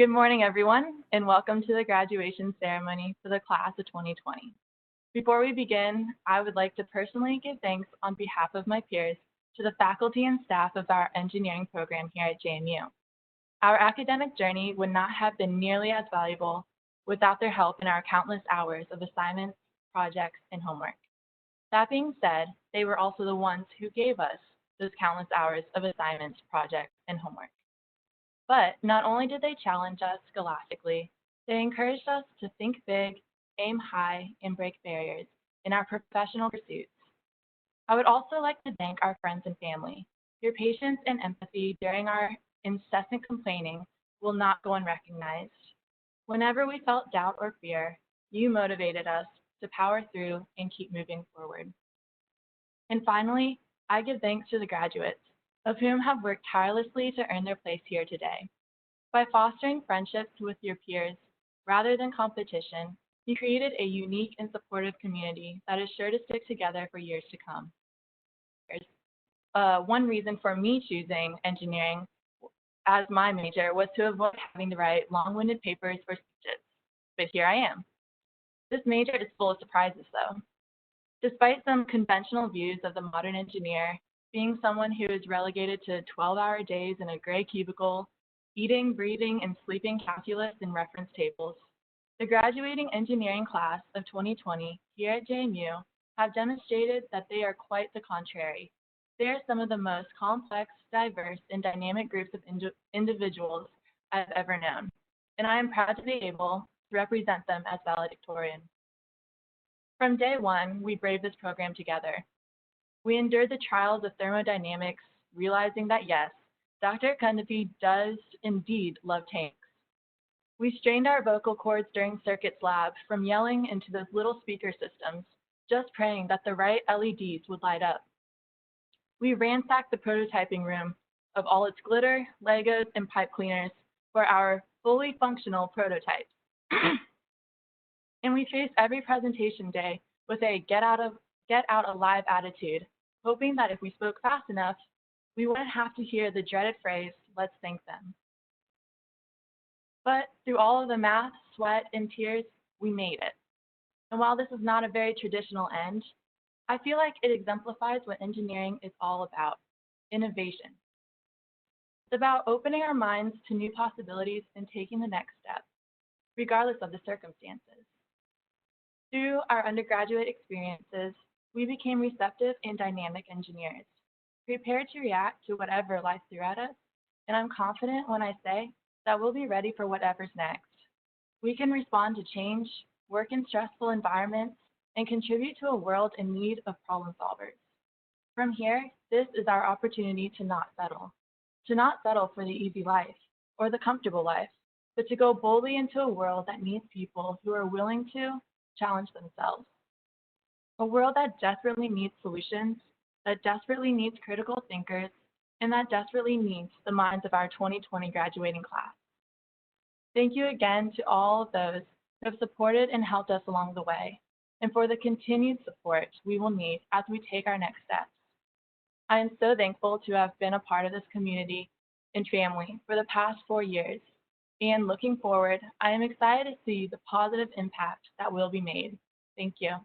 Good morning, everyone, and welcome to the graduation ceremony for the class of 2020. Before we begin, I would like to personally give thanks on behalf of my peers to the faculty and staff of our engineering program here at JMU. Our academic journey would not have been nearly as valuable without their help in our countless hours of assignments, projects, and homework. That being said, they were also the ones who gave us those countless hours of assignments, projects, and homework. But not only did they challenge us scholastically, they encouraged us to think big, aim high, and break barriers in our professional pursuits. I would also like to thank our friends and family. Your patience and empathy during our incessant complaining will not go unrecognized. Whenever we felt doubt or fear, you motivated us to power through and keep moving forward. And finally, I give thanks to the graduates, of whom have worked tirelessly to earn their place here today. By fostering friendships with your peers rather than competition, you created a unique and supportive community that is sure to stick together for years to come. One reason for me choosing engineering as my major was to avoid having to write long-winded papers or speeches, but here I am. This major is full of surprises, though. Despite some conventional views of the modern engineer, being someone who is relegated to 12-hour days in a gray cubicle, eating, breathing, and sleeping calculus and reference tables, the graduating engineering class of 2020 here at JMU have demonstrated that they are quite the contrary. They are some of the most complex, diverse, and dynamic groups of individuals I've ever known, and I am proud to be able to represent them as valedictorian. From day one, we braved this program together. We endured the trials of thermodynamics, realizing that yes, Dr. Kundapi does indeed love tanks. We strained our vocal cords during circuits lab from yelling into those little speaker systems, just praying that the right LEDs would light up. We ransacked the prototyping room of all its glitter, Legos, and pipe cleaners for our fully functional prototypes. And we faced every presentation day with a get out alive attitude, hoping that if we spoke fast enough, we wouldn't have to hear the dreaded phrase, "Let's thank them." But through all of the math, sweat, and tears, we made it. And while this is not a very traditional end, I feel like it exemplifies what engineering is all about: innovation. It's about opening our minds to new possibilities and taking the next step, regardless of the circumstances. Through our undergraduate experiences, we became receptive and dynamic engineers, prepared to react to whatever life threw at us, and I'm confident when I say that we'll be ready for whatever's next. We can respond to change, work in stressful environments, and contribute to a world in need of problem solvers. From here, this is our opportunity to not settle for the easy life or the comfortable life, but to go boldly into a world that needs people who are willing to challenge themselves. A world that desperately needs solutions, that desperately needs critical thinkers, and that desperately needs the minds of our 2020 graduating class. Thank you again to all of those who have supported and helped us along the way, and for the continued support we will need as we take our next steps. I am so thankful to have been a part of this community and family for the past 4 years, and looking forward, I am excited to see the positive impact that will be made. Thank you.